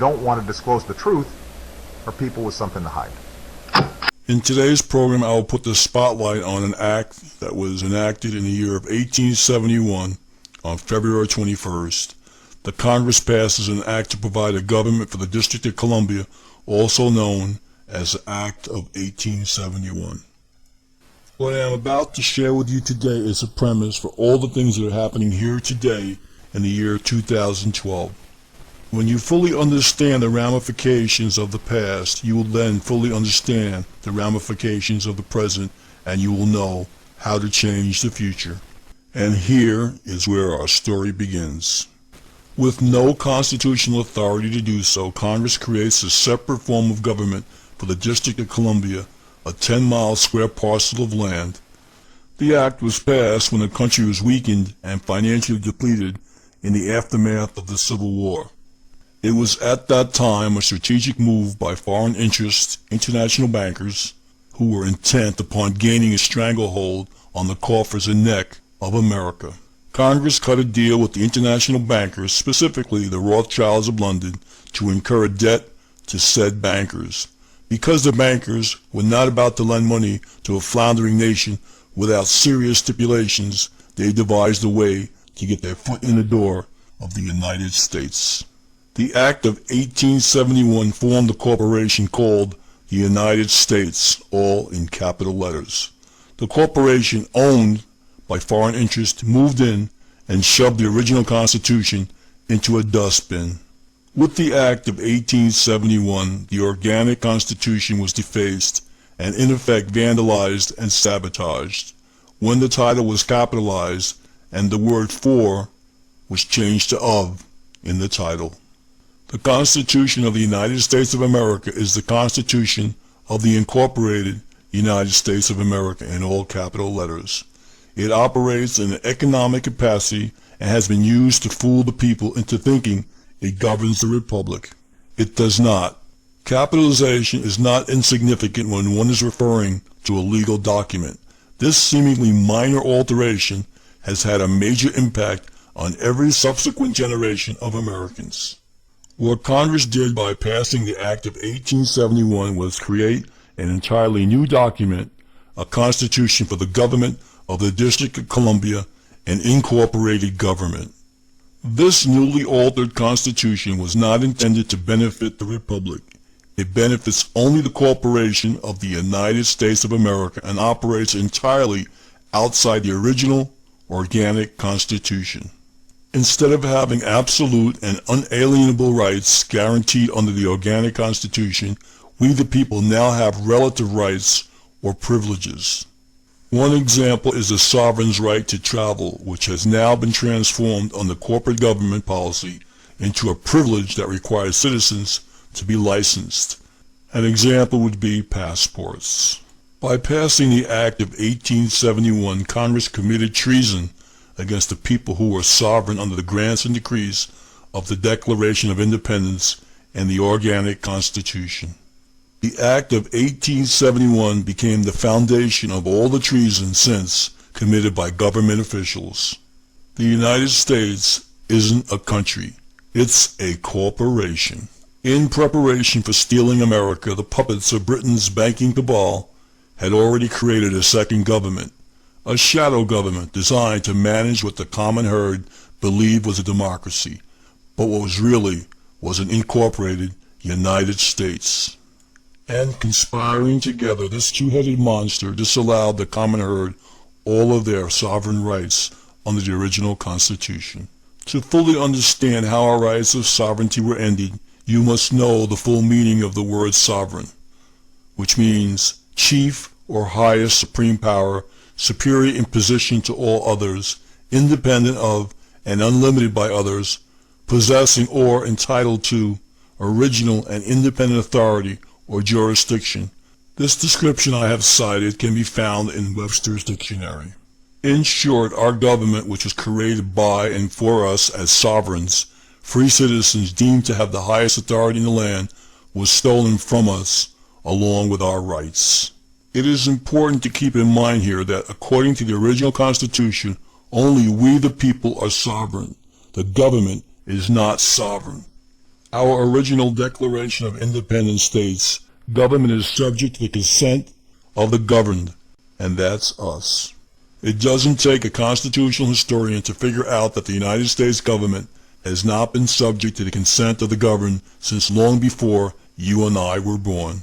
don't want to disclose the truth are people with something to hide. In today's program, I will put the spotlight on an act that was enacted in the year of 1871 on February 21st. The Congress passes an act to provide a government for the District of Columbia, also known as the Act of 1871. What I am about to share with you today is a premise for all the things that are happening here today in the year 2012. When you fully understand the ramifications of the past, you will then fully understand the ramifications of the present, and you will know how to change the future. And here is where our story begins. With no constitutional authority to do so, Congress creates a separate form of government for the District of Columbia, a 10-mile square parcel of land. The act was passed when the country was weakened and financially depleted in the aftermath of the Civil War. It was at that time a strategic move by foreign interest international bankers who were intent upon gaining a stranglehold on the coffers and neck of America. Congress cut a deal with the international bankers, specifically the Rothschilds of London, to incur debt to said bankers. Because the bankers were not about to lend money to a floundering nation without serious stipulations, they devised a way to get their foot in the door of the United States. The Act of 1871 formed a corporation called the United States, all in capital letters. The corporation, owned by foreign interest, moved in and shoved the original Constitution into a dustbin. With the Act of 1871, the organic Constitution was defaced and in effect vandalized and sabotaged. When the title was capitalized and the word for was changed to of in the title. The Constitution of the United States of America is the Constitution of the Incorporated United States of America in all capital letters. It operates in an economic capacity and has been used to fool the people into thinking it governs the republic. It does not. Capitalization is not insignificant when one is referring to a legal document. This seemingly minor alteration has had a major impact on every subsequent generation of Americans. What Congress did by passing the Act of 1871 was create an entirely new document, a constitution for the government of the District of Columbia, an incorporated government. This newly altered constitution was not intended to benefit the Republic. It benefits only the corporation of the United States of America and operates entirely outside the original organic Constitution. Instead of having absolute and unalienable rights guaranteed under the organic Constitution, we the people now have relative rights or privileges. One example is the sovereign's right to travel, which has now been transformed under corporate government policy into a privilege that requires citizens to be licensed. An example would be passports. By passing the Act of 1871, Congress committed treason against the people who were sovereign under the grants and decrees of the Declaration of Independence and the organic Constitution. The Act of 1871 became the foundation of all the treason since committed by government officials. The United States isn't a country, it's a corporation. In preparation for stealing America, the puppets of Britain's banking cabal had already created a second government, a shadow government designed to manage what the common herd believed was a democracy, but what was really was an incorporated United States. And conspiring together, this two-headed monster disallowed the common herd all of their sovereign rights under the original Constitution. To fully understand how our rights of sovereignty were ended, you must know the full meaning of the word sovereign, which means chief or highest supreme power, superior in position to all others, independent of and unlimited by others, possessing or entitled to original and independent authority or jurisdiction. This description I have cited can be found in Webster's dictionary. In short, our government, which was created by and for us as sovereigns, free citizens deemed to have the highest authority in the land, was stolen from us along with our rights. It is important to keep in mind here that according to the original Constitution, only we the people are sovereign. The government is not sovereign. Our original Declaration of Independence states, government is subject to the consent of the governed, and that's us. It doesn't take a constitutional historian to figure out that the United States government has not been subject to the consent of the governed since long before you and I were born.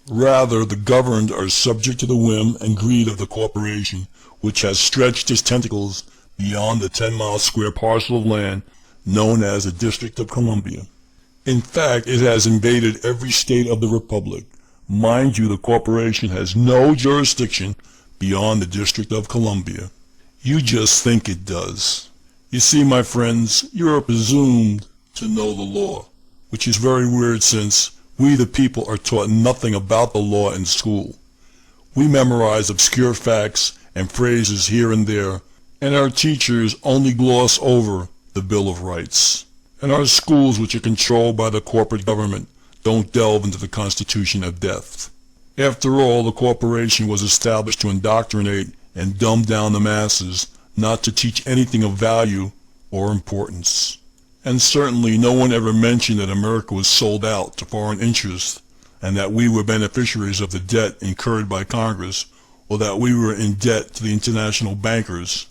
Rather, the governed are subject to the whim and greed of the corporation, which has stretched its tentacles beyond the 10-mile square parcel of land known as the District of Columbia. In fact, it has invaded every state of the Republic. Mind you, the corporation has no jurisdiction beyond the District of Columbia. You just think it does. You see, my friends, you are presumed to know the law, which is very weird since we the people are taught nothing about the law in school. We memorize obscure facts and phrases here and there, and our teachers only gloss over the Bill of Rights. And our schools, which are controlled by the corporate government, don't delve into the Constitution of Death. After all, the corporation was established to indoctrinate and dumb down the masses, not to teach anything of value or importance. And certainly no one ever mentioned that America was sold out to foreign interests, and that we were beneficiaries of the debt incurred by Congress, or that we were in debt to the international bankers.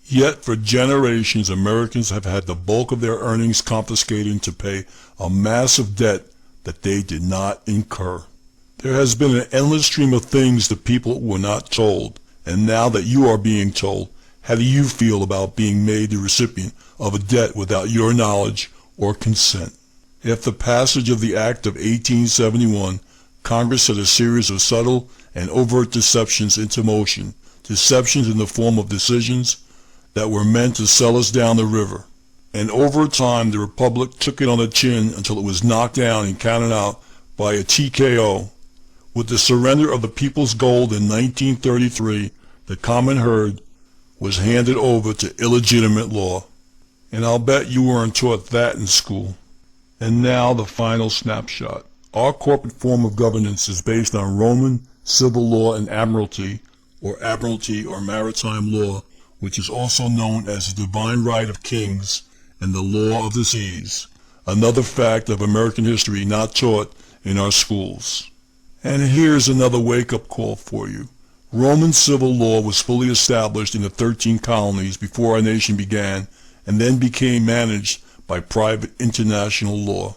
Yet for generations, Americans have had the bulk of their earnings confiscated to pay a massive debt that they did not incur. There has been an endless stream of things the people were not told, and now that you are being told, how do you feel about being made the recipient of a debt without your knowledge or consent? After the passage of the Act of 1871, Congress set a series of subtle and overt deceptions into motion, deceptions in the form of decisions that were meant to sell us down the river. And over time, the Republic took it on the chin until it was knocked down and counted out by a TKO. With the surrender of the people's gold in 1933, the common herd was handed over to illegitimate law. And I'll bet you weren't taught that in school. And now the final snapshot. Our corporate form of governance is based on Roman civil law and admiralty or maritime law, which is also known as the divine right of kings and the law of the seas, another fact of American history not taught in our schools. And here's another wake-up call for you. Roman civil law was fully established in the 13 colonies before our nation began, and then became managed by private international law.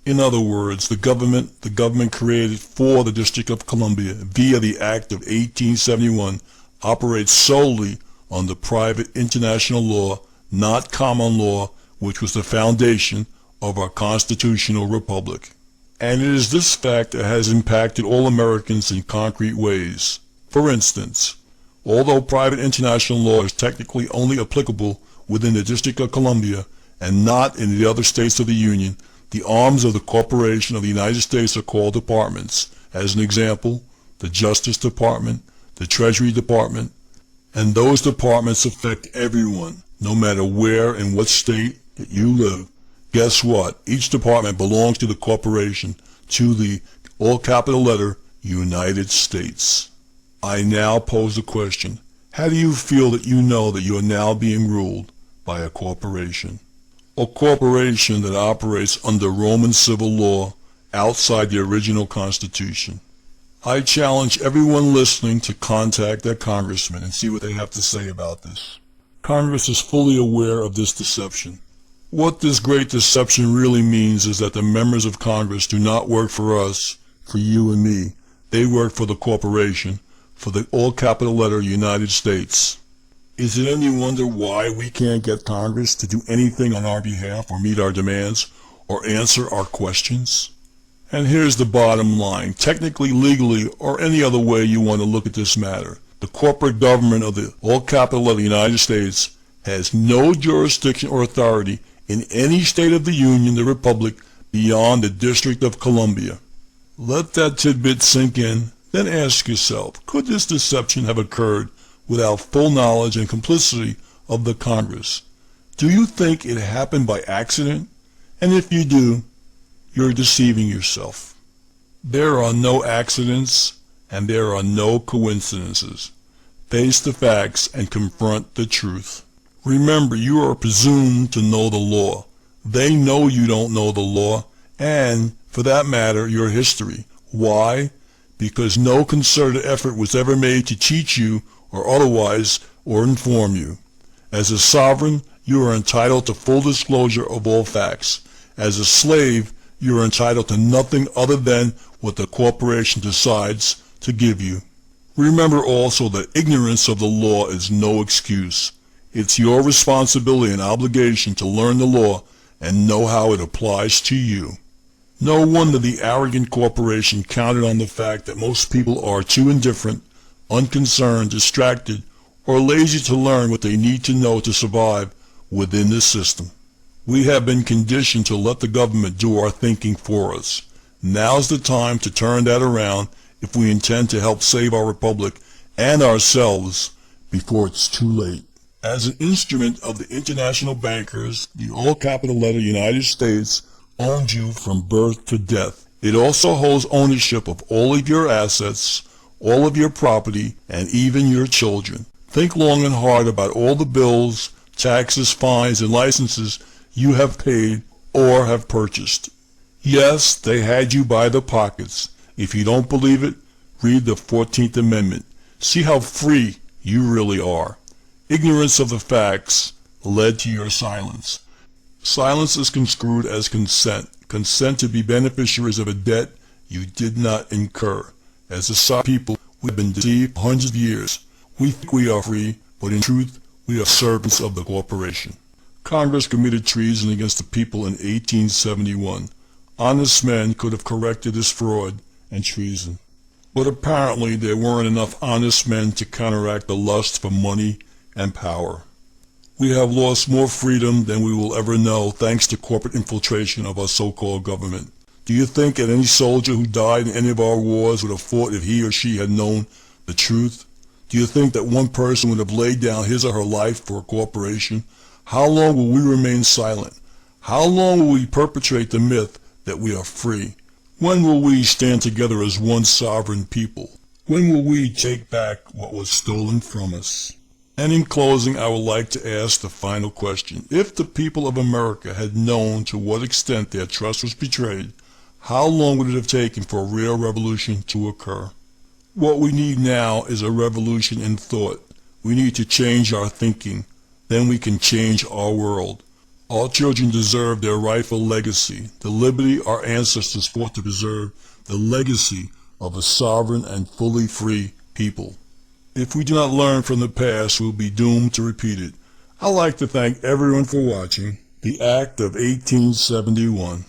In other words, the government created for the District of Columbia via the Act of 1871 operates solely under private international law, not common law, which was the foundation of our constitutional republic. And it is this fact that has impacted all Americans in concrete ways. For instance, although private international law is technically only applicable within the District of Columbia and not in the other states of the Union, the arms of the Corporation of the United States are called departments. As an example, the Justice Department, the Treasury Department, and those departments affect everyone, no matter where and what state that you live. Guess what? Each department belongs to the corporation, to the all capital letter United States. I now pose the question, how do you feel that you know that you are now being ruled by a corporation? A corporation that operates under Roman civil law outside the original Constitution. I challenge everyone listening to contact their congressman and see what they have to say about this. Congress is fully aware of this deception. What this great deception really means is that the members of Congress do not work for us, for you and me. They work for the corporation, for the all capital letter United States. Is it any wonder why we can't get Congress to do anything on our behalf or meet our demands or answer our questions? And here's the bottom line. Technically, legally, or any other way you want to look at this matter, the corporate government of the all capital letter United States has no jurisdiction or authority in any state of the Union, the Republic, beyond the District of Columbia. Let that tidbit sink in, then ask yourself, could this deception have occurred without full knowledge and complicity of the Congress? Do you think it happened by accident? And if you do, you're deceiving yourself. There are no accidents and there are no coincidences. Face the facts and confront the truth. Remember, you are presumed to know the law. They know you don't know the law, and, for that matter, your history. Why? Because no concerted effort was ever made to teach you or otherwise or inform you. As a sovereign, you are entitled to full disclosure of all facts. As a slave, you are entitled to nothing other than what the corporation decides to give you. Remember also that ignorance of the law is no excuse. It's your responsibility and obligation to learn the law and know how it applies to you. No wonder the arrogant corporation counted on the fact that most people are too indifferent, unconcerned, distracted, or lazy to learn what they need to know to survive within this system. We have been conditioned to let the government do our thinking for us. Now's the time to turn that around if we intend to help save our republic and ourselves before it's too late. As an instrument of the international bankers, the all-capital letter United States owns you from birth to death. It also holds ownership of all of your assets, all of your property, and even your children. Think long and hard about all the bills, taxes, fines, and licenses you have paid or have purchased. Yes, they had you by the pockets. If you don't believe it, read the 14th Amendment. See how free you really are. Ignorance of the facts led to your silence. Silence is construed as consent. Consent to be beneficiaries of a debt you did not incur. As a sovereign people, we've been deceived for hundreds of years. We think we are free, but in truth, we are servants of the corporation. Congress committed treason against the people in 1871. Honest men could have corrected this fraud and treason. But apparently there weren't enough honest men to counteract the lust for money and power. We have lost more freedom than we will ever know thanks to corporate infiltration of our so-called government. Do you think that any soldier who died in any of our wars would have fought if he or she had known the truth? Do you think that one person would have laid down his or her life for a corporation? How long will we remain silent? How long will we perpetrate the myth that we are free? When will we stand together as one sovereign people? When will we take back what was stolen from us? And in closing, I would like to ask the final question. If the people of America had known to what extent their trust was betrayed, how long would it have taken for a real revolution to occur? What we need now is a revolution in thought. We need to change our thinking. Then we can change our world. All children deserve their rightful legacy, the liberty our ancestors fought to preserve, the legacy of a sovereign and fully free people. If we do not learn from the past, we will be doomed to repeat it. I'd like to thank everyone for watching The Act of 1871.